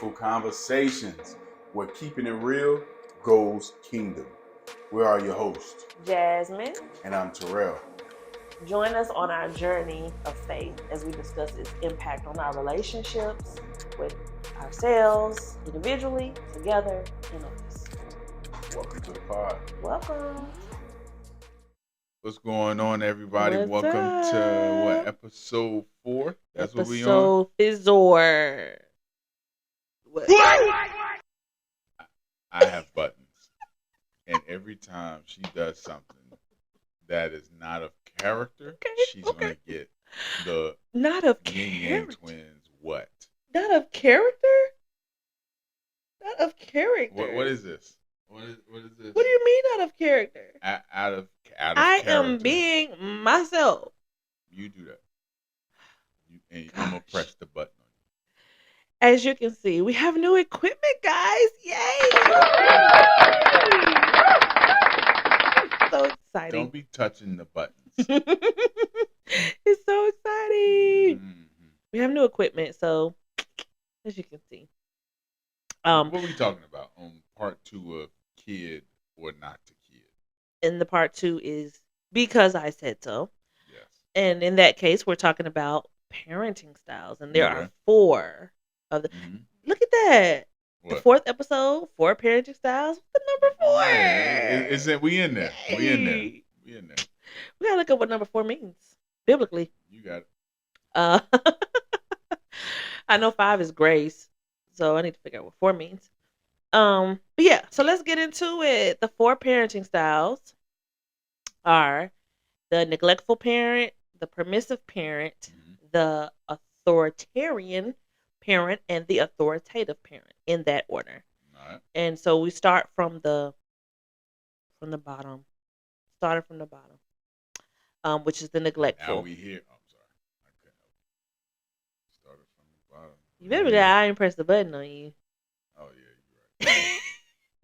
meaningful conversations where keeping it real goes kingdom. We are your hosts, Jasmine. and I'm Terrell. Join us on our journey of faith as we discuss its impact on our relationships with ourselves, individually, together, and others. Welcome to the pod. Welcome. What's going on, everybody? What's Welcome to up? episode 4. That's what we on. Episode Fizzor. What? I have buttons, and every time she does something that is not of character, she's gonna get the Not of Yin Yang character. twins. What? Not of character. Not of character. What is this? What is this? What do you mean out of character? Out of I character. am being myself. You do that. And I'm gonna press the button on you. As you can see, we have new equipment, guys. Yay! So exciting. Don't be touching the buttons. It's so exciting. Mm-hmm. We have new equipment, so as you can see. What are we talking about on part 2 of Kid or Not to Kid? And the part 2 is Because I Said So. Yes. And in that case, we're talking about parenting styles. And there are 4 of the... Mm-hmm. Look at that. What? The 4th episode, 4 parenting styles. The number 4. Yeah, we in there. Yay. We in there. We gotta look up what number 4 means biblically. You got it. I know 5 is grace, so I need to figure out what 4 means. But yeah, so let's get into it. The 4 parenting styles are the neglectful parent, the permissive parent, Mm-hmm. the authoritarian parent, and the authoritative parent, in that order. All right. And so we start from the bottom. Started from the bottom, which is the neglectful. Now we here. I'm sorry. I couldn't help it. Started from the bottom. You better be that I didn't press the button on you. Oh yeah, you're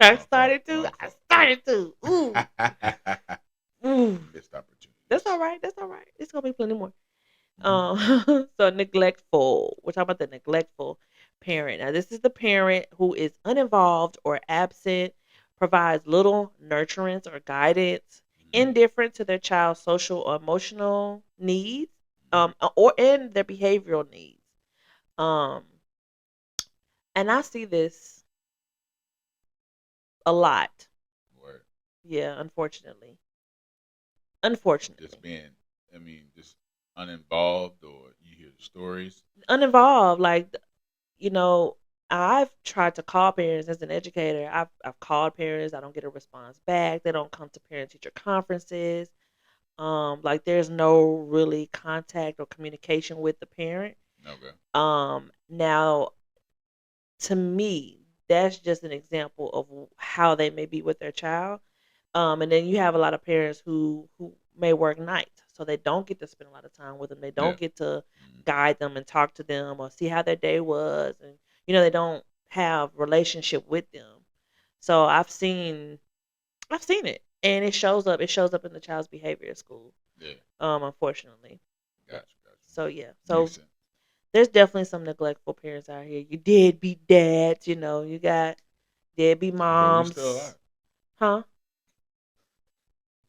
right. I started to. Ooh. Ooh. Missed opportunity. That's all right. It's gonna be plenty more. So neglectful. We're talking about the neglectful parent. Now, this is the parent who is uninvolved or absent, provides little nurturance or guidance, indifferent to their child's social or emotional needs, or in their behavioral needs. And I see this a lot. Word. Yeah, unfortunately. Just being, just uninvolved, or you hear the stories. Uninvolved, like, I've tried to call parents as an educator. I've called parents. I don't get a response back. They don't come to parent-teacher conferences. Like, there's no really contact or communication with the parent. Okay. Now, to me, that's just an example of how they may be with their child. And then you have a lot of parents who may work nights, so they don't get to spend a lot of time with them. They don't get to guide them and talk to them or see how their day was, and they don't have relationship with them. So I've seen it, and it shows up. It shows up in the child's behavior at school. Yeah. Unfortunately. Gotcha. So yeah. So there's definitely some neglectful parents out here. You deadbeat dads. You got deadbeat moms. But we're still alive. Huh?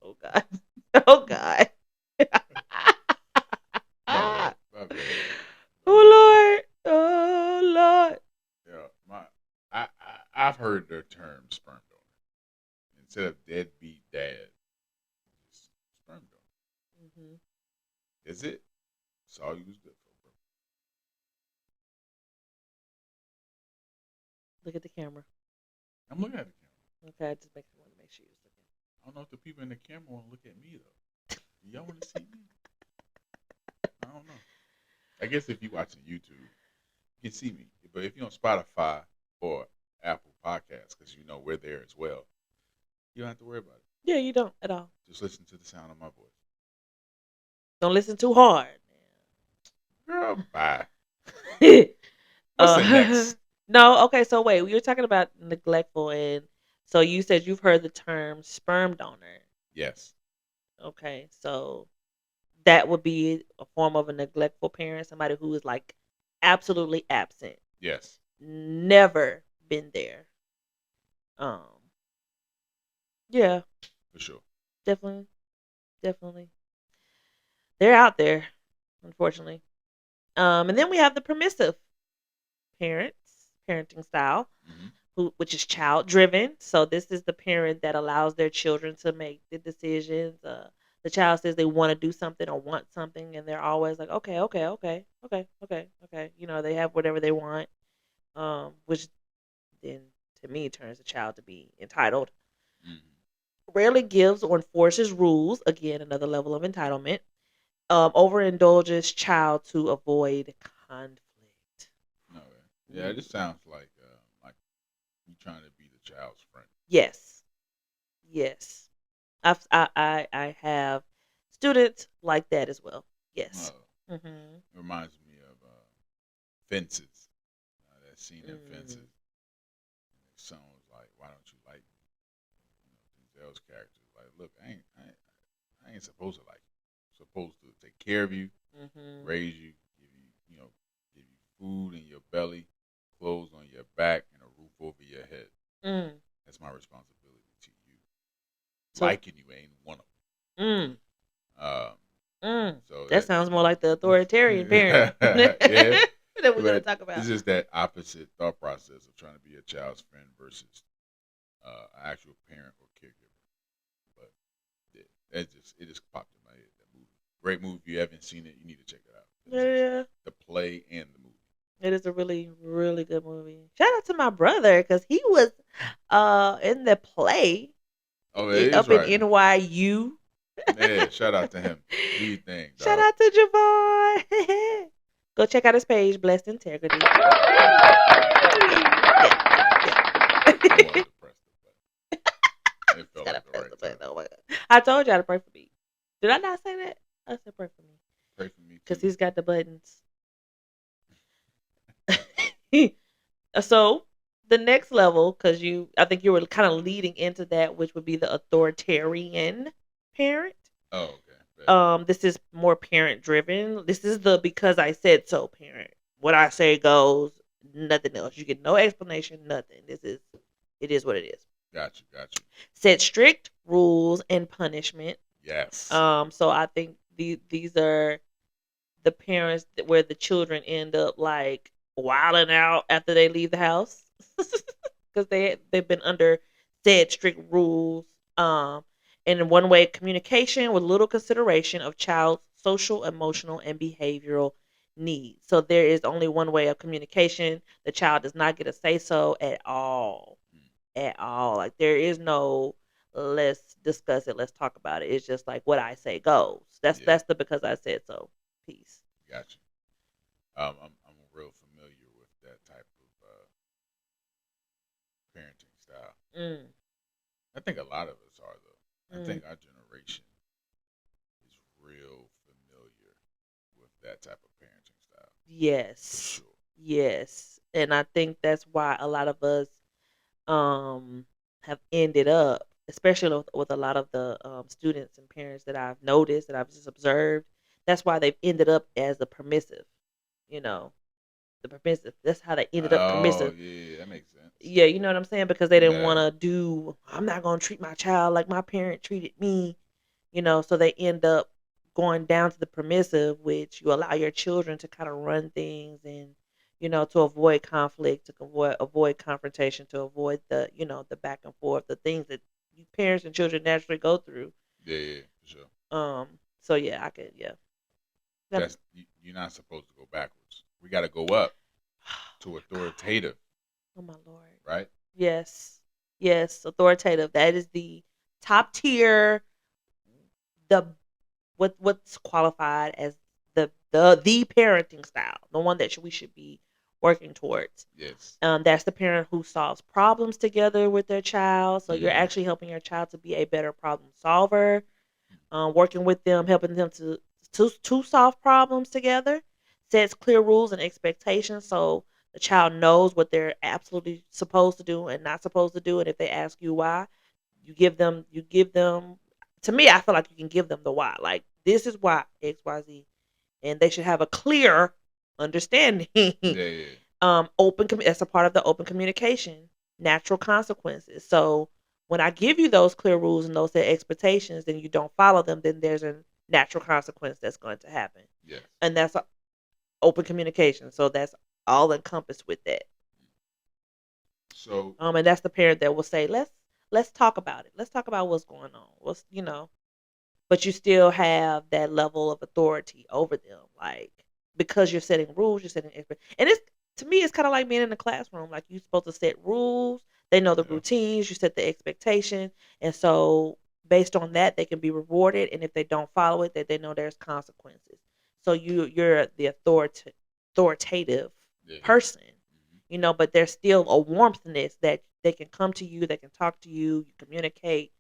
Oh God. Oh God. My bad. Oh Lord. Yeah, I've heard the term sperm donor instead of deadbeat dad. Just sperm donor. Mm-hmm. Is it? Saw you was good for, bro. Look at the camera. I'm looking at the camera. Okay, I just want to make sure you're looking. I don't know if the people in the camera want to look at me though. Do y'all want to see me? I don't know. I guess if you watching YouTube, you can see me. But if you're on Spotify or Apple Podcasts, because we're there as well, you don't have to worry about it. Yeah, you don't at all. Just listen to the sound of my voice. Don't listen too hard. Girl, bye. What's the next? No, okay, so wait, we were talking about neglectful, and so you said you've heard the term sperm donor. Yes. Okay, so that would be a form of a neglectful parent, somebody who is like absolutely absent. Yes. never been there. Um, yeah, For sure. definitely, definitely, they're out there, unfortunately. And then we have the permissive parenting style, Mm-hmm. which is child driven. So this is the parent that allows their children to make the decisions. The child says they want to do something or want something, and they're always like, okay, okay, okay, okay, okay, okay. They have whatever they want, which then to me turns the child to be entitled. Mm-hmm. Rarely gives or enforces rules. Again, another level of entitlement. Overindulges child to avoid conflict. No way. Yeah, it just sounds like you trying to be the child's friend. Yes, yes. I have students like that as well. Yes. Oh, Mhm. it reminds me of Fences. That scene in Fences. Mm. And his son was like, "Why don't you like me?" Denzel's character was like, "Look, I ain't supposed to like you. I'm supposed to take care of you, Mhm. raise you, give you food in your belly, clothes on your back, and a roof over your head. Mm. That's my responsibility to you. So. Liking you ain't one of Mm. them. Mm. So That sounds more like the authoritarian parent yeah, that we're gonna but talk about. it's just that opposite thought process of trying to be a child's friend versus an actual parent or caregiver. But it just popped in my head. That movie, great movie. If you haven't seen it, you need to check it out. Yeah, The play and the movie. it is a really, really good movie. Shout out to my brother because he was in the play Oh, it is up in right. NYU. Yeah, shout out to him. Do your thing, Shout dog. out to Javon. Go check out his page, Blessed Integrity. I wanted to press the button. It felt Gotta like the press right the time. button. Oh my god! I told y'all to pray for me. Did I not say that? I said pray for me Pray for me because too. he's got the buttons. So the next level, because I think you were kind of leading into that, which would be the authoritarian parent. Oh, okay. Bet. This is more parent driven. This is the because I said so parent. What I say goes, nothing else. You get no explanation, nothing. It is what it is. Got you. Set strict rules and punishment. Yes. So I think these are the parents where the children end up like wilding out after they leave the house because they've been under said strict rules. And in one way, communication with little consideration of child's social, emotional, and behavioral needs. So there is only one way of communication. The child does not get a say so at all, Mm. at all. Like there is no let's discuss it, let's talk about it. It's just like what I say goes. That's Yeah. that's the because I said so piece. Got you. I'm real familiar with that type of parenting style. Mm, I think a lot of us are though. I mm. think our generation is real familiar with that type of parenting style. For Yes. sure. Yes. And I think that's why a lot of us have ended up, especially with a lot of the students and parents that I've noticed that I've just observed, that's why they've ended up as the permissive, you know, the permissive. That's how they ended up Oh permissive. yeah, that makes sense. Yeah, you know what I'm saying? Because they didn't want Yeah. to do, I'm not going to treat my child like my parent treated me, so they end up going down to the permissive, which you allow your children to kind of run things and, to avoid conflict, to avoid confrontation, to avoid the back and forth, the things that you parents and children naturally go through. Yeah, for sure. So yeah, I could, yeah. You're not supposed to go backwards. We got to go up to authoritative, Oh my lord. right? Yes. Yes, authoritative. That is the top tier, the what's qualified as the parenting style, the one that we should be working towards. Yes. That's the parent who solves problems together with their child. So you're Mm-hmm. actually helping your child to be a better problem solver, working with them, helping them to solve problems together. Sets clear rules and expectations so the child knows what they're absolutely supposed to do and not supposed to do. And if they ask you why, you give them. To me, I feel like you can give them the why. Like this is why XYZ, and they should have a clear understanding Yeah, yeah. That's a part of the open communication, natural consequences. So when I give you those clear rules and those set expectations, then you don't follow them, then there's a natural consequence that's going to happen. Yes. And that's open communication. So that's all encompassed with that. So And that's the parent that will say, let's talk about it. Let's talk about what's going on. But you still have that level of authority over them, like because you're setting rules, you're setting and it's to me, it's kind of like being in the classroom. Like you're supposed to set rules. They know the yeah. routines. You set the expectation, and so based on that, they can be rewarded. And if they don't follow it, that they know there's consequences. So you're the authoritative Yeah. person, Mm-hmm. but there's still a warmthness that they can come to you, they can talk to you, you communicate,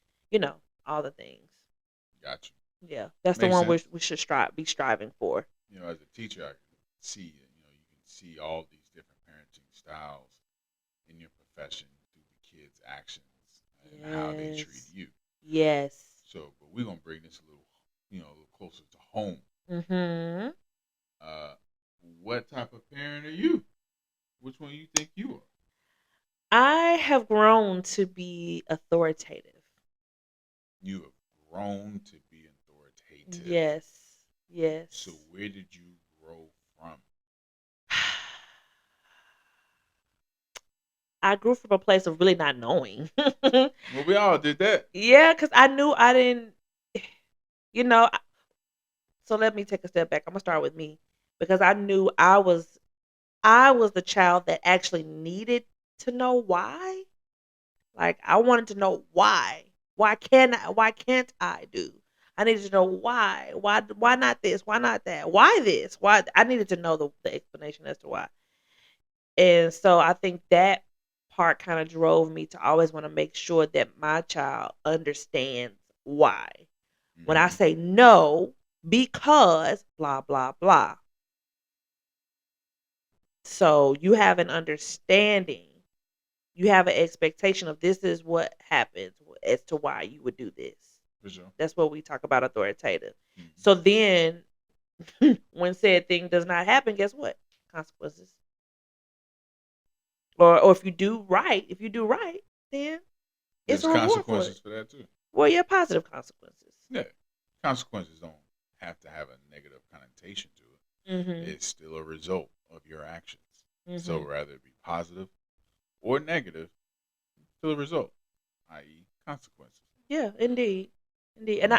all the things. Gotcha. Yeah, that's the Makes one sense. we should be striving for. As a teacher, I can see it. You can see all these different parenting styles in your profession through the kids' actions and how they treat Yes. you. Yes. So, but we're gonna bring this a little closer to home. Mhm. Uh, what type of parent are you? Which one you think you are? I have grown to be authoritative. You have grown to be authoritative. Yes. So, Yes. where did you grow from? I grew from a place of really not knowing. Well, we all did that. Yeah, because I knew I didn't, you know. So let me take a step back. I'm gonna start with me because I knew I was the child that actually needed to know why. Like I wanted to know why. Why can't I do? I needed to know why. Why not this? Why not that? Why this? Why I needed to know the explanation as to why. And so I think that part kind of drove me to always want to make sure that my child understands why. When I Mm-hmm. say no, because blah blah blah. So you have an understanding, you have an expectation of this is what happens as to why you would do this. For sure. That's what we talk about authoritative. Mm-hmm. So then when said thing does not happen, guess what? Consequences. Or if you do right, then it's There's a reward for consequences it. for that too. Well, yeah, positive consequences. Yeah. Consequences don't have to have a negative connotation to it. Mhm. It's still a result of your actions. So Mhm. rather it be positive or negative, still a result, i.e., consequences. Yeah, indeed. Indeed. Um,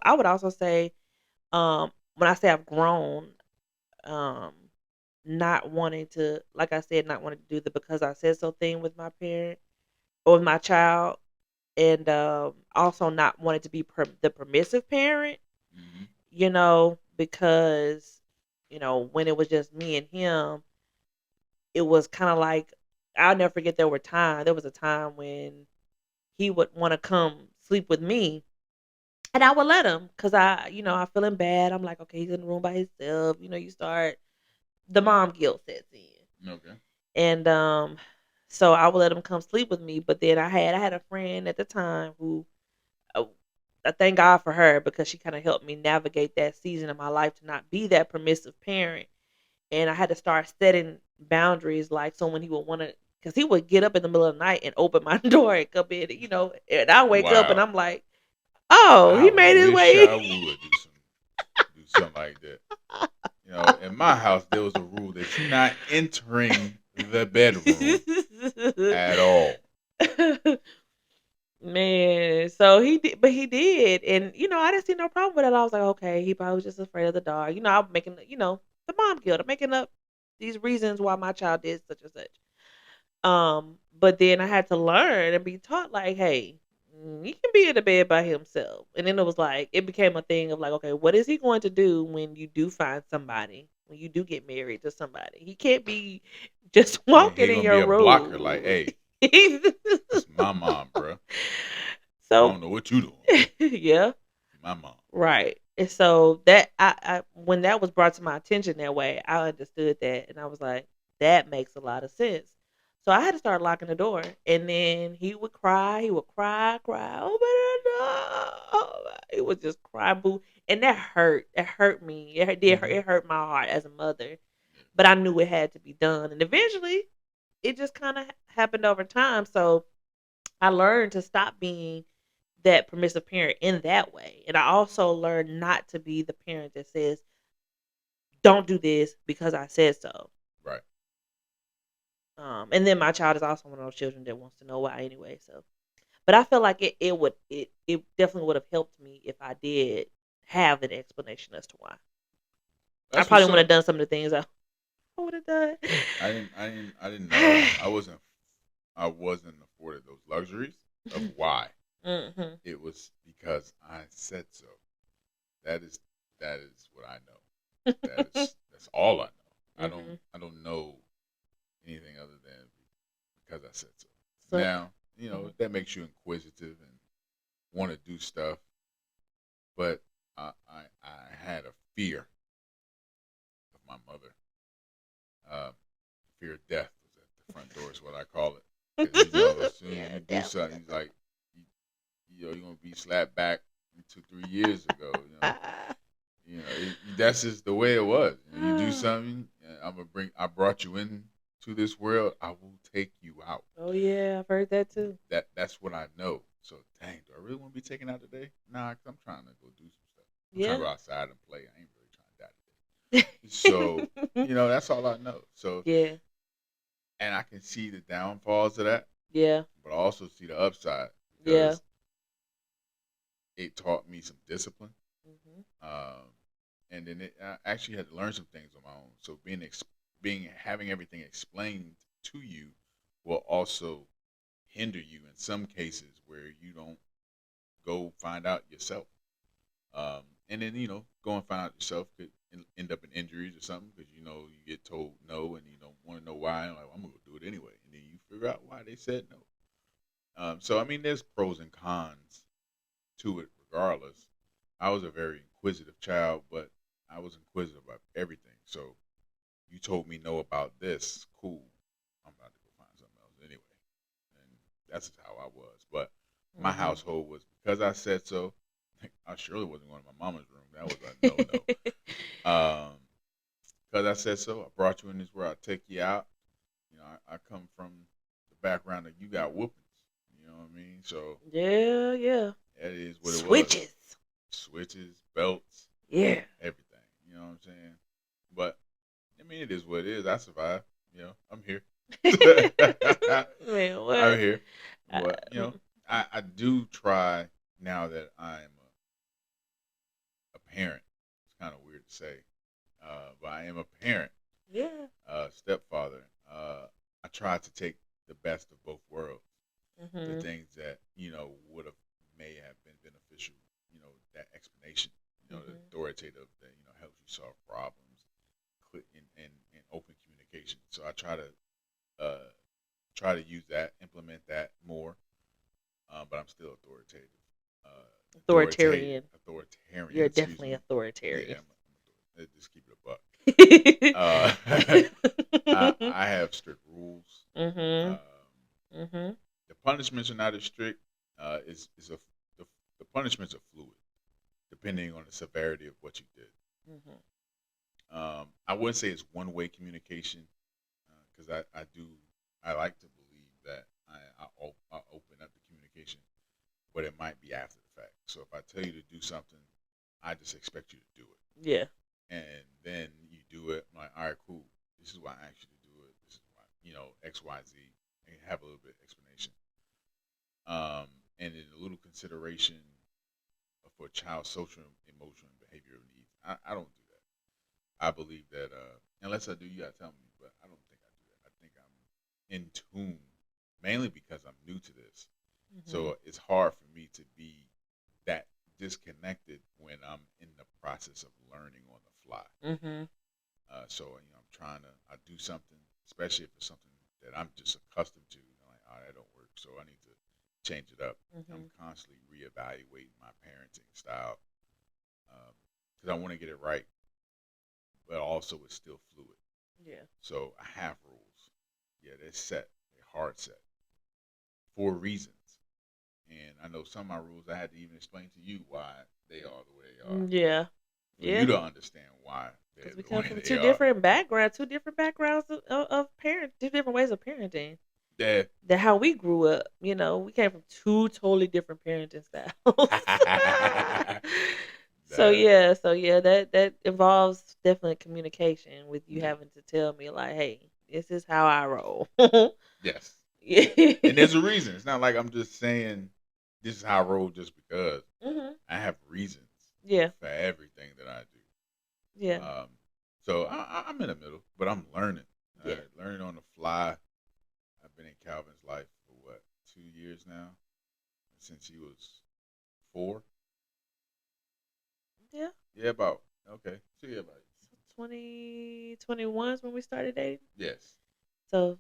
I would also say when I say I've grown, um not wanting to, like I said, not wanting to do the because I said so thing with my parent or with my child, and also not wanting to be the permissive parent, mm-hmm. because when it was just me and him, it was kind of like I'll never forget. There was a time when he would want to come sleep with me, and I would let him because I feeling bad. I'm like, okay, he's in the room by himself. You start the mom guilt sets in. Okay. And so I would let him come sleep with me. But then I had a friend at the time who, uh, I thank God for her because she kind of helped me navigate that season of my life to not be that permissive parent. And I had to start setting boundaries, like so when he would want to, because he would get up in the middle of the night and open my door and come in, and I wake up and Wow. I'm like, oh, I he made his wish way. I would do something like that. In my house there was a rule that you're not entering the bedroom at all. Man, so he did, but he did, and I didn't see no problem with it. I was like, okay, he probably was just afraid of the dog. I'm making, the mom guilt. I'm making up these reasons why my child did such and such. But then I had to learn and be taught, like, hey, he can be in the bed by himself. And then it became a thing of like, okay, what is he going to do when you do find somebody, when you do get married to somebody? He can't be just He walking in gonna be your a blocker. Like, room. hey, that's my mom, bro. I So don't know what you doing. yeah, My mom. right. And so that when that was brought to my attention that way, I understood that, and I was like, that makes a lot of sense. So I had to start locking the door, and then he would cry. He would cry, cry. Open the door. He would just cry, boo, and that hurt. That hurt me. It did hurt. Mm-hmm. It hurt my heart as a mother but I knew it had to be done, and eventually, it just kind of happened over time. So I learned to stop being that permissive parent in that way, and I also learned not to be the parent that says, "Don't do this because I said so." Right. And then my child is also one of those children that wants to know why anyway. So, but I feel like it definitely would have helped me if I did have an explanation as to why. I That's probably what's would have up. done some of the things I would have done. I didn't know. I wasn't afforded those luxuries of why. Hmm. It was because I said so. That is that is what I know. That's all I know. I don't Hmm. I don't know anything other than because I said so. So, Now, mhm. that makes you inquisitive and want to do stuff, but I had a fear of my mother. Fear of death was at the front door is what I call it. Because as soon as Yeah, you do something, definitely. he's like, you're gonna be slapped back 2 3 years ago. That's just the way it was. You do something, I brought you in to this world. I will take you out. Oh yeah, I've heard that too. That's what I know. So dang, do I really want to be taken out today? Nah, cause I'm trying to go do some stuff. I'm trying Yeah. to go outside and play. I ain't really trying to die today. So that's all I know. So Yeah. and I can see the downfalls of that, Yeah. but I also see the upside Yeah. because it taught me some discipline. Hmm. Um, and then I actually had to learn some things on my own. So having everything explained to you will also hinder you in some cases where you don't go find out yourself. And then go and find out yourself could end up in injuries or something because you get told no and you don't want to know why. Like, I'm gonna do it anyway, and then you figure out why they said no. So I mean, there's pros and cons to it regardless. I was a very inquisitive child, but I was inquisitive about everything. So you told me no about this, cool. I'm about to go find something else anyway. And that's just how I was. But my Hmm. household was because I said so. I surely wasn't going to my mama's room. That was a no no. Because I said so. I brought you in this world. I take you out. I come from the background that you got whoopings. You know what I mean? So Yeah. Yeah. that is what it was. Switches. Switches, belts, Yeah. everything. You know what I'm saying? But I mean, it is what it is. I survived. I'm here. Man, I'm what? here. Uh, But I do try now that I'm a parent. It's kind of weird to say, but I am a parent, yeah. stepfather. I try to take the best of both worlds. The Mhm. things that would have may have been beneficial. That explanation. The Mhm. authoritative that helps you solve problems, and open communication. So I uh, try to use that, implement that more. But I'm still authoritative. Authoritarian. Authoritarian. You're Excuse definitely me. Yeah, authoritarian. just keep it a buck. Uh, I have strict rules. Mhm. Um, Mhm. the punishments are not as strict. Is the punishments are fluid depending on the severity of what you did. Mhm. I wouldn't say it's one way communication because I like to believe that I open up the communication, but it might be after the fact. So if I tell you to do something, I just expect you to do it, Yeah. and then you do it. I'm like, all right, cool. This is why I asked you to do it. This is why X, Y, Z, and have a little bit of explanation. And then a little consideration for a child's social, emotional, and behavioral needs. I don't do that. I believe that unless I do, you gotta tell me. But I don't think I do that. I think I'm in tune, mainly because I'm new to this. Mhm. So it's hard for me to be that disconnected when I'm in the process of learning on the fly. Mhm. So I'm trying to I do something, especially if it's something that I'm just accustomed to. I'm like, oh, that don't work, so I need to change it up. I'm Mhm. constantly reevaluating my parenting style because I want to get it right, but also it's still fluid. Yeah. So I have rules. Yeah, they're set. They're hard set for reasons. And I know some of my rules I had to even explain to you why they are the way they are. Yeah. For you Yeah. to understand why. Because we come from two different backgrounds of parents, two different ways of parenting. Yeah. That how we grew up. You know, we came from two totally different parenting styles. So that involves definitely communication with you having to tell me like, hey, this is how I roll. Yes. Yeah. And there's a reason. It's not like I'm just saying this is how I roll just because. I have reasons. Yeah. For everything that I do. Yeah. So I'm in the middle, but I'm learning. Yeah. Learning on the fly. I've been in Calvin's life for 2 years now, since he was 4. Yeah. Yeah, about okay. So yeah, about 2021 is when we started dating. Yes. So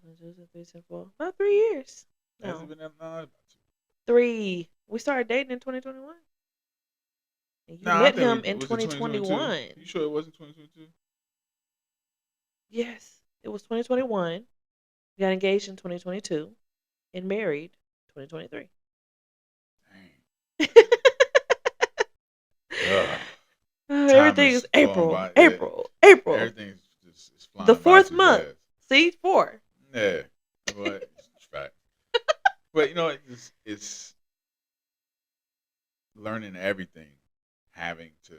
about 3 years. No. Has it been that long? About 2. 3. We started dating in 2021. And you met him in 2021. You sure it wasn't 2022? Yes, it was 2021. We got engaged in 2022 and married 2023. Dang. Everything is April. April. Everything's just flying the 4th by month. fast. See, 4. Yeah, but it's fact. But you know, it's learning everything, having to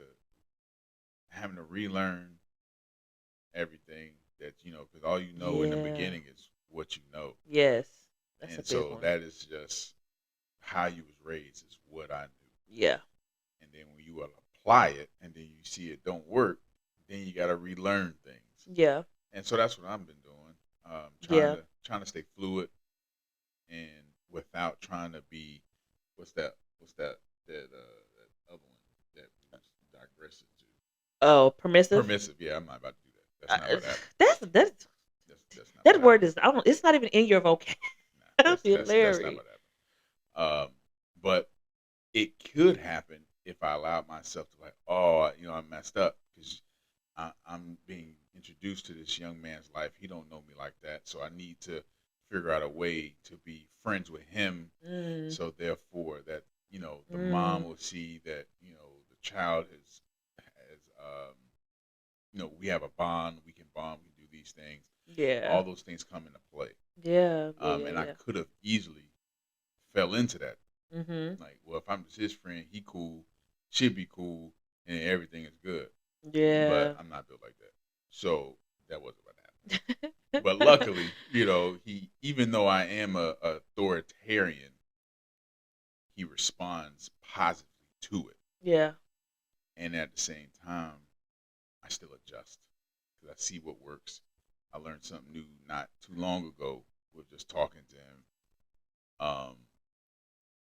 relearn everything that because all you know in the beginning is what you know. Yes, that's and a big so one. That is just how you was raised is what I knew. Yeah. And then when you apply it, and then you see it don't work, then you got to relearn things. Yeah. And so that's what I've been doing. Trying to stay fluid, and without trying to be what's that other one that we digressed to. Oh, permissive. Permissive, yeah. I'm not about to do that. That's not what happened. That's not that word happened. It's not even in your vocabulary. That's hilarious. That's not what happened. But it could happen if I allowed myself to I messed up because I'm being introduced to this young man's life. He don't know me like that, so I need to figure out a way to be friends with him. So therefore, that the mom will see that the child has we have a bond. We can bond. We can do these things. Yeah. All those things come into play. Yeah. And I could have easily fell into that. Mm-hmm. Like, well, if I'm just his friend, he cool, she'd be cool, and everything is good. Yeah. But I'm not built like that. So that wasn't what happened. But luckily, he, even though I am a authoritarian, he responds positively to it. Yeah. And at the same time, I still adjust because I see what works. I learned something new not too long ago with just talking to him.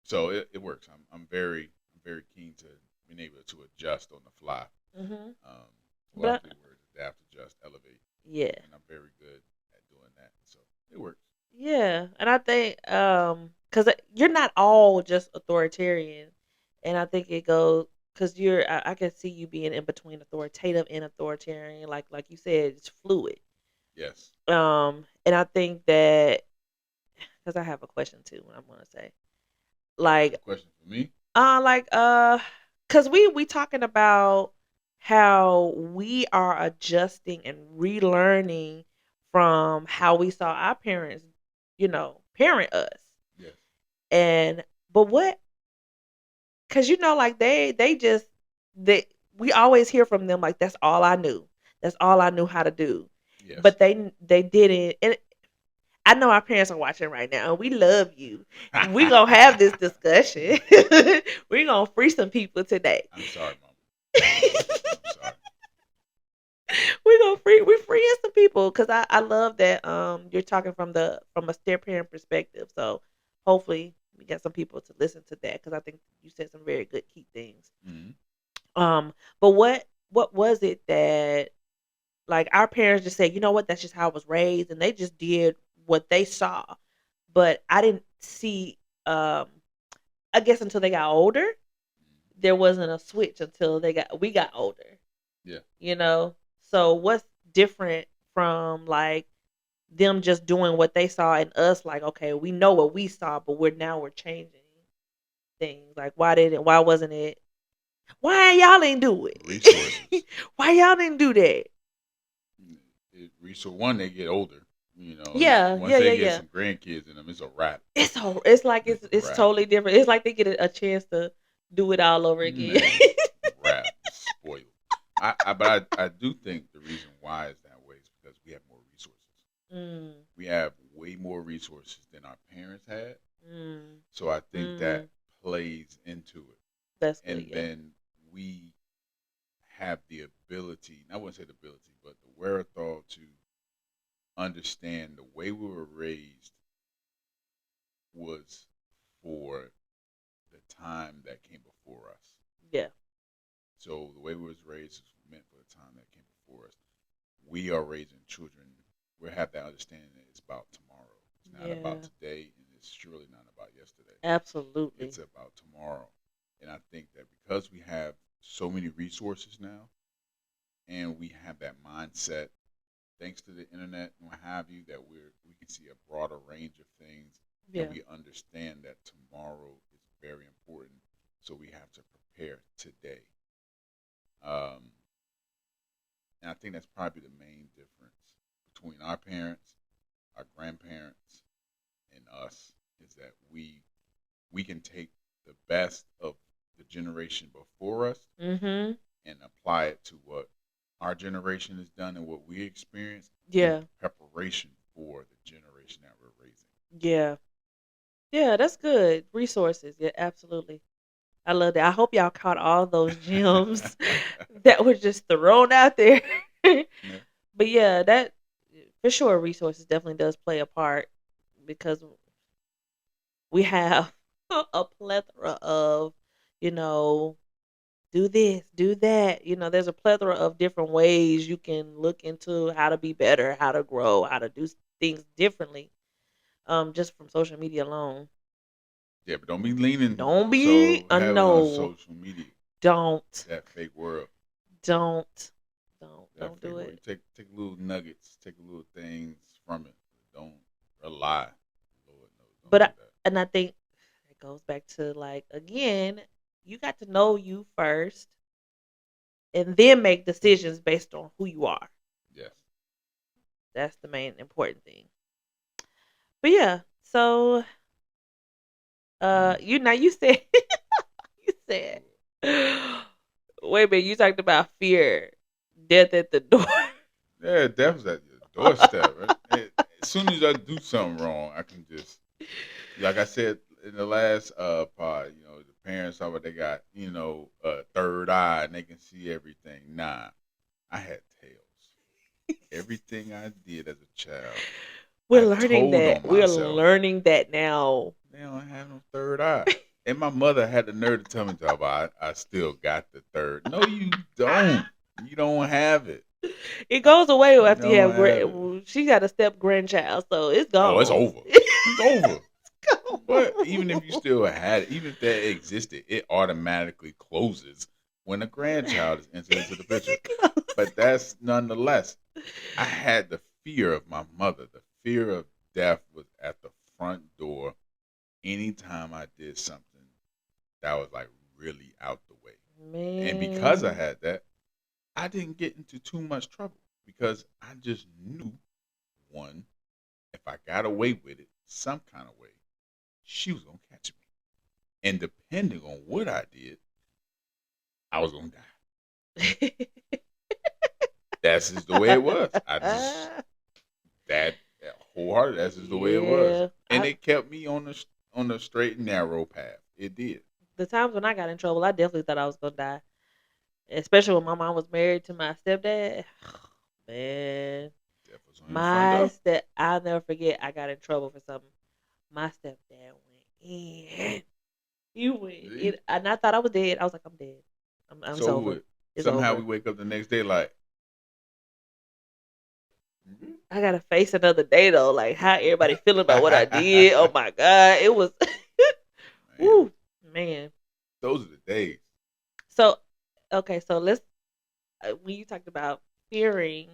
So it works. I'm very keen to being able to adjust on the fly. Mm-hmm. Well, the word adapt, adjust, elevate. Yeah. And I'm very good at doing that. So it works. Yeah, and I think because you're not all just authoritarian, and I think it goes because I can see you being in between authoritative and authoritarian, like you said, it's fluid. Yes. And I think that because I have a question too, what I'm gonna say, like a question for me, because we talking about how we are adjusting and relearning from how we saw our parents, parent us. Yes. But what? Because like we always hear from them like that's all I knew. That's all I knew how to do. Yes. But they didn't. And I know our parents are watching right now, and we love you. We gonna have this discussion. We gonna free some people today. I'm sorry, Mom. I'm sorry. We're freeing some people because I love that you're talking from a step parent perspective. So hopefully we get some people to listen to that because I think you said some very good key things. Mm-hmm. But what was it that like our parents just said, you know what, that's just how I was raised, and they just did what they saw. But I didn't see I guess until they got older, there wasn't a switch until we got older. Yeah. So what's different from like them just doing what they saw and us like, okay, we know what we saw, but we're changing things. Like why wasn't it? Why y'all didn't do it? Resources. Why y'all didn't do that? resource. One, they get older. Yeah, Once yeah, they yeah, get yeah. some grandkids in them, it's a wrap. It's like It's a it's wrap. totally different. It's like they get a chance to do it all over again. Man, wrap spoiled. But I do think the reason why it's that way is because we have more resources. mm, We have way more resources than our parents had. mm, So I think that mm. plays into it. That's good. And Yeah. then we have the ability, I wouldn't say the ability, but the wherewithal to understand the way we were raised was for the time that came before us. Yeah. So the way we was raised is meant for the time that came before us. We are raising children. We have that understanding that it's about tomorrow. It's not about Yeah. today, and it's surely not about yesterday. Absolutely. It's about tomorrow. And I think that because we have so many resources now, and we have that mindset, thanks to the internet and what have you, that we can see a broader range of things, and Yeah. we understand that tomorrow is very important. So we have to prepare today. Um, and I think that's probably the main difference between our parents, our grandparents, and us is that we can take the best of the generation before us Mm-hmm. and apply it to what our generation has done and what we experienced in Yeah. preparation for the generation that we're raising. Yeah. Yeah. That's good. Resources. Yeah. Absolutely. I love that. I hope y'all caught all those gems that were just thrown out there. Yeah. But yeah, that for sure, resources definitely does play a part because we have a plethora of, you know, do this, do that. There's a plethora of different ways you can look into how to be better, how to grow, how to do things differently. Just from social media alone. Yeah, but don't be leaning Don't be so a heavily on no. social media. Don't. That fake world. Don't. Don't. That Don't fake do world. You it. take little nuggets, take little things from it. Don't rely. Lord knows, don't But do that. and I think it goes back to like again, you got to know you first and then make decisions based on who you are. Yes. That's the main important thing. But yeah, so you said you said wait a minute, you talked about fear, death at the door. Yeah, death was at your doorstep. Right? As soon as I do something wrong, I can just, like I said in the last pod, the parents how they got, a third eye and they can see everything. Nah, I had tails. Everything I did as a child, We're I learning told that. on We're myself. learning that now. They don't have no third eye. And my mother had the nerve to tell me, I still got the third. No, you don't. You don't have it. It goes away You after you don't have have it. she got a step grandchild, so it's Oh, it's gone. over. It's over. But even if you still had it, even if that existed, it automatically closes when a grandchild is entered into the picture. But that's nonetheless, I had the fear of my mother. The fear of death was at the front door anytime I did something that was like really out the way. And because I Man. had that, I didn't get into too much trouble because I just knew one, if I got away with it some kind of way, she was gonna catch me. And depending on what I did, I was gonna die. That's just the way it was. I just that wholehearted. That's just the way it was, Yeah. and it kept me on the straight and narrow path. It did. The times when I got in trouble, I definitely thought I was gonna die. Especially when my mom was married to my stepdad. Man. Death was on your front door. I'll never forget I got in trouble for something. My stepdad went in. You went See? in, and I thought I was dead. I was like, I'm dead. It's over. It's Somehow over. we wake up the next day like, I gotta face another day though. Like how everybody feeling about what I did. Oh my god, it was. man, Woo, man. those are the days. So, okay, so let's. When you talked about fearing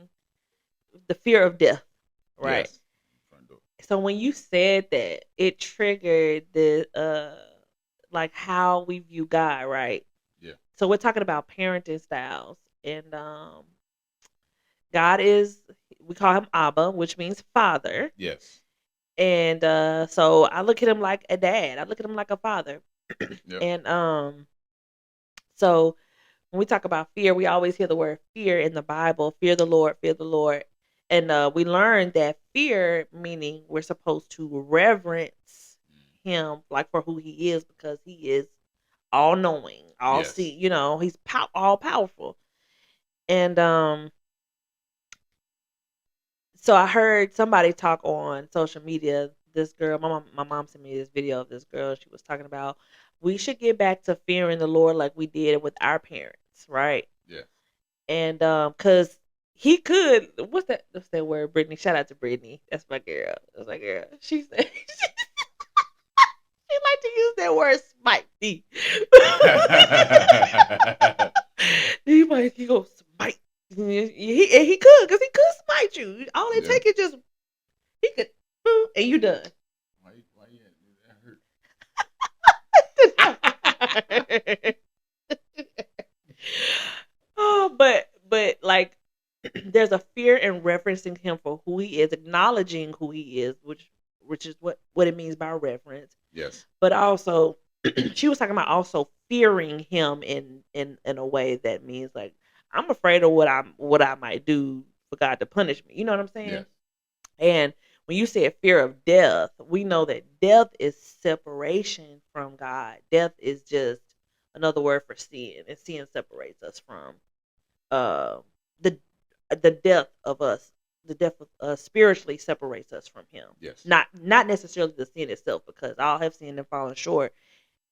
the fear of death, right? Yes, front door. So when you said that, it triggered the like how we view God, right? Yeah, So we're talking about parenting styles, and God is we call him Abba, which means father. Yes. And so I look at him like a dad. I look at him like a father. Yep. And so when we talk about fear, we always hear the word fear in the Bible. Fear the Lord, fear the Lord. And we learned that fear, meaning we're supposed to reverence him like for who he is, because he is all knowing, all Yes. see, he's all powerful. And so I heard somebody talk on social media. This girl, my mom sent me this video of this girl. She was talking about we should get back to fearing the Lord like we did with our parents, right? Yeah. And cause he could, what's that word, Brittany? Shout out to Brittany. That's my girl. That's my girl. She said she like to use that word smite me. He goes smite. He could, cause he could smite you. All it Yeah. take is just he could, and you done. Why you had to do that? Hurt. Oh, but like there's a fear in referencing him for who he is, acknowledging who he is, which is what it means by reverence. Yes. But also she was talking about also fearing him in a way that means like I'm afraid of what I might do for God to punish me. You know what I'm saying? Yes. And when you say a fear of death, we know that death is separation from God. Death is just another word for sin, and sin separates us from uh, the the death of us. The death of spiritually separates us from Him. Yes. Not necessarily the sin itself, because all have sinned and fallen short,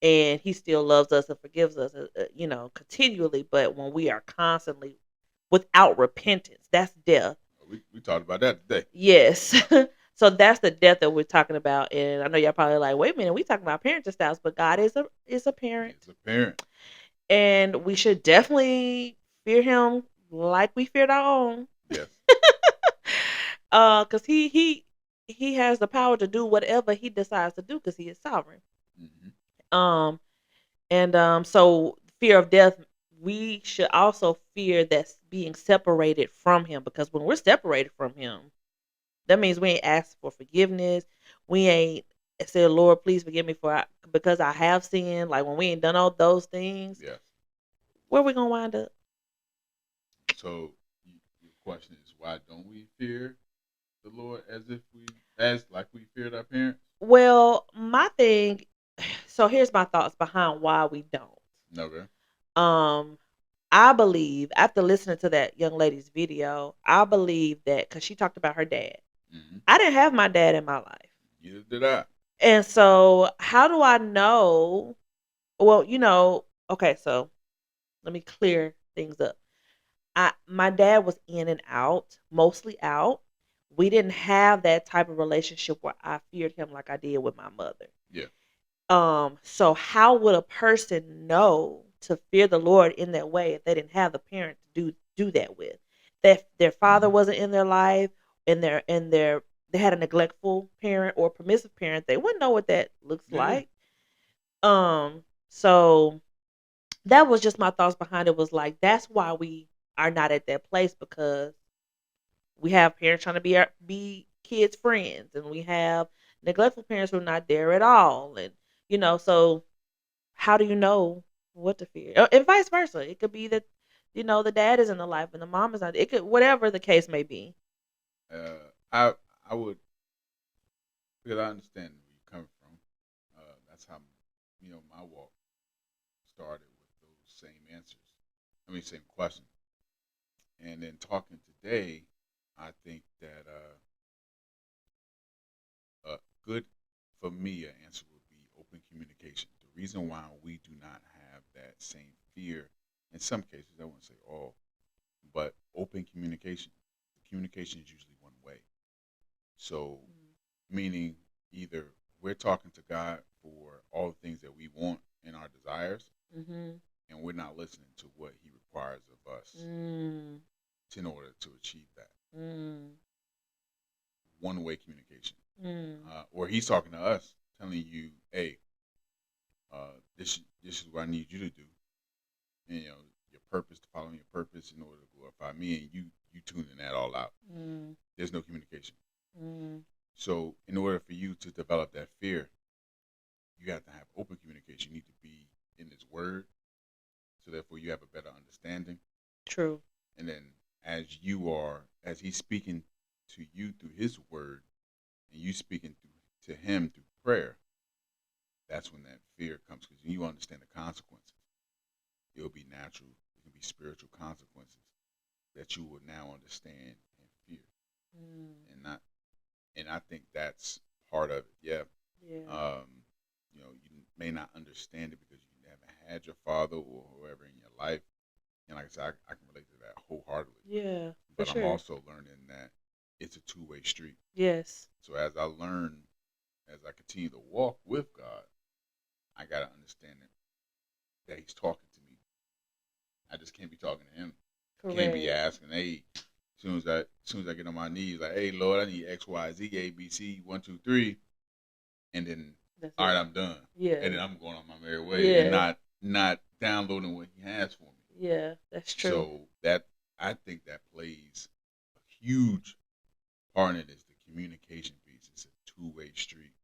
and He still loves us and forgives us, continually. But when we are constantly without repentance, that's death. We talked about that today. Yes. So that's the death that we're talking about. And I know y'all probably like, wait a minute, we talking about parenting styles, but God is a parent. He's a parent. And we should definitely fear him like we feared our own. Yes. Cause he has the power to do whatever he decides to do, because he is sovereign. Mm-hmm. So fear of death, we should also fear that's being separated from him, because when we're separated from him, that means we ain't asked for forgiveness. We ain't said, Lord, please forgive me because I have sinned. Like when we ain't done all those things, Yes. where we gonna wind up? So your question is, why don't we fear the Lord like we feared our parents? Well, my thing. So here's my thoughts behind why we don't. Okay. I believe after listening to that young lady's video, I believe that because she talked about her dad. Mm-hmm. I didn't have my dad in my life. Neither did I. And so how do I know? Well, okay, so let me clear things up. My dad was in and out, mostly out. We didn't have that type of relationship where I feared him like I did with my mother. Yeah. So how would a person know to fear the Lord in that way if they didn't have the parent to do that with? That their father wasn't in their life, and they had a neglectful parent or permissive parent, they wouldn't know what that looks like. So that was just my thoughts behind it. Was like, that's why we are not at that place, because we have parents trying to be kids' friends, and we have neglectful parents who are not there at all, and so how do you know what to fear? And vice versa. It could be that the dad is in the life and the mom is not. It could, whatever the case may be. I would, because I understand where you come from. That's how my walk started with those same answers. Same questions. And then talking today, I think that a good, for me, an answer would be open communication. The reason why we do not have that same fear, in some cases, I wouldn't say all, but open communication. Communication is usually one way. So, meaning either we're talking to God for all the things that we want and our desires, and we're not listening to what He requires of us in order to achieve that. One way communication. Or He's talking to us, telling you, hey, this is what I need you to do. And, your purpose, to follow your purpose in order to glorify me. And you tuning that all out. There's no communication. So in order for you to develop that fear, you have to have open communication. You need to be in His Word, so therefore you have a better understanding. True. And then as He's speaking to you through His Word, and you speaking to Him through prayer, that's when that fear comes, because you understand the consequences. It'll be natural. It can be spiritual consequences that you will now understand and fear, and I think that's part of it. Yeah. You may not understand it because you haven't had your father or whoever in your life, and like I said, I can relate to that wholeheartedly. Yeah. But I'm also learning that it's a two-way street. Yes. So as I continue to walk with God, I gotta understand that He's talking to me. I just can't be talking to Him. Correct. Can't be asking, hey, as soon as I get on my knees, like, hey, Lord, I need X, Y, Z, A, B, C, 1, 2, 3, and then all right, I'm done. Yeah. And then I'm going on my merry way, and not downloading what He has for me. Yeah, that's true. So I think that plays a huge part in it, is the communication piece. It's a two-way street,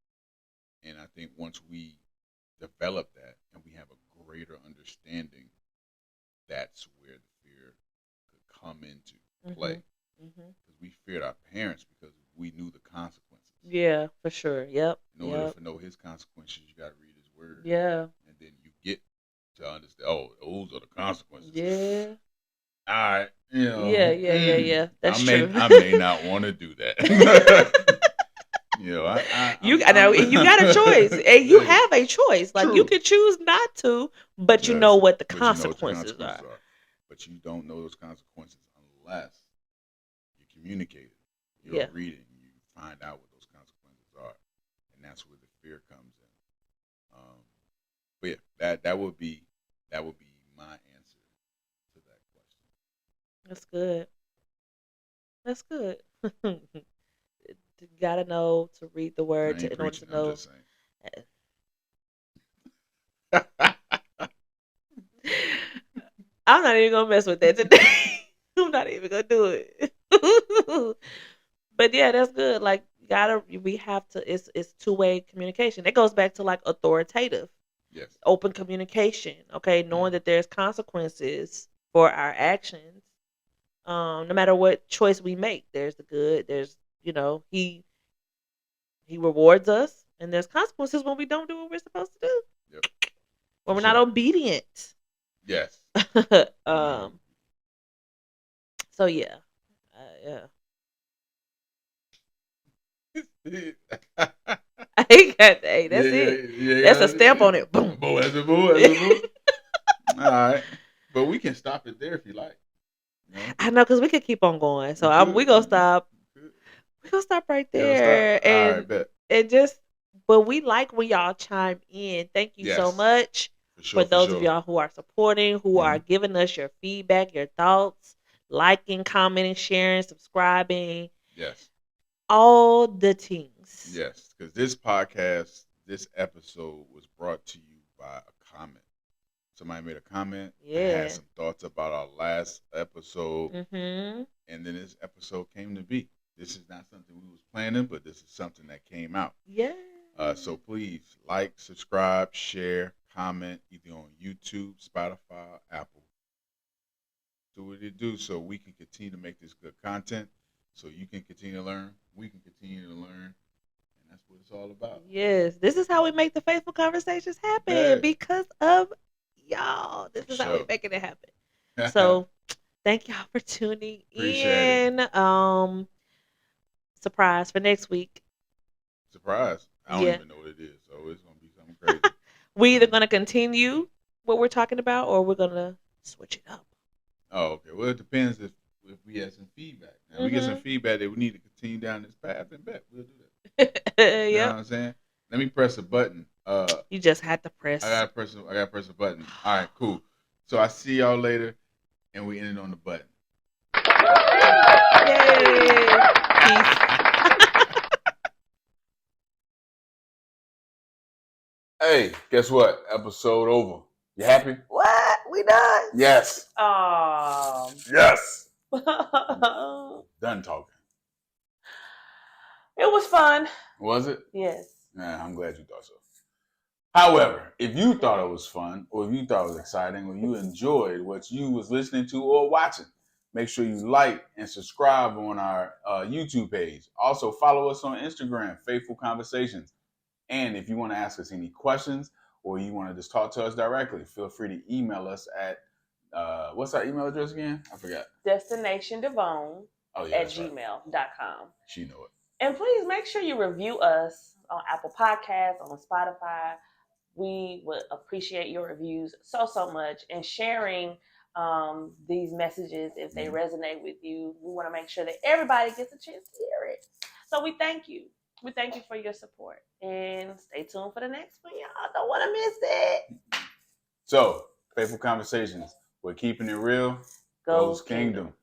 and I think once we develop that and we have a greater understanding, that's where the fear could come into play. Because we feared our parents because we knew the consequences. Yeah, for sure. Yep. In order to know His consequences, you got to read His Word. Yeah. And then you get to understand, oh, those are the consequences. Yeah. All right. Yeah. That's true. I may not want to do that. You got a choice, and you have a choice. Like, you could choose not to, but you know what the consequences are. But you don't know those consequences unless you communicate it. You're reading, you find out what those consequences are, and that's where the fear comes in. But yeah, that would be my answer to that question. That's good. That's good. You gotta know to read the Word in order to know. I'm just saying. I'm not even gonna mess with that today. I'm not even gonna do it. But yeah, that's good. Like, we have to. It's two-way communication. It goes back to like authoritative. Yes. Open communication. Okay, knowing that there's consequences for our actions. No matter what choice we make, there's the good. There's He rewards us, and there's consequences when we don't do what we're supposed to do. Yep. When we're not obedient. Yes. So yeah. I ain't got that. That's it. Yeah, that's a stamp on it. Boom. That's a boo. All right. But we can stop it there if you like. I know, because we could keep on going. So we're going to stop. We're going to stop right there. All right, bet. But we like when y'all chime in. Thank you so much for those of y'all who are supporting, who are giving us your feedback, your thoughts, liking, commenting, sharing, subscribing. Yes. All the things. Yes, because this episode was brought to you by a comment. Somebody made a comment. Yeah. Had some thoughts about our last episode. And then this episode came to be. This is not something we was planning, but this is something that came out. Yeah. So please like, subscribe, share, comment, either on YouTube, Spotify, Apple. Do what you do so we can continue to make this good content. So you can continue to learn. We can continue to learn. And that's what it's all about. Yes. This is how we make the faithful conversations happen, because of y'all. This is how we're making it happen. So thank y'all for tuning in. Surprise for next week. Surprise. I don't even know what it is. So it's going to be something crazy. We're either going to continue what we're talking about, or we're going to switch it up. Oh, okay. Well, it depends if we have some feedback. Now, we get some feedback that we need to continue down this path, and bet we'll do that. You know what I'm saying? Let me press a button. You just had to press. I gotta press a button. All right, cool. So I see y'all later, and we ended on the button. Yay! Peace. Hey, guess what? Episode over. You happy? What? We done? Yes. Oh. Yes. Done talking. It was fun. Was it? Yes. Nah, I'm glad you thought so. However, if you thought it was fun, or if you thought it was exciting, or you enjoyed what you was listening to or watching, make sure you like and subscribe on our YouTube page. Also, follow us on Instagram, Faithful Conversations. And if you want to ask us any questions or you want to just talk to us directly, feel free to email us at, what's our email address again? I forgot. DestinationDevone@gmail.com. She know it. And please make sure you review us on Apple Podcasts, on Spotify. We would appreciate your reviews so much, and sharing these messages if they resonate with you. We want to make sure that everybody gets a chance to hear it. So we thank you. We thank you for your support, and stay tuned for the next one. Y'all don't want to miss it. So, Faithful Conversations. We're keeping it real. Goes Kingdom.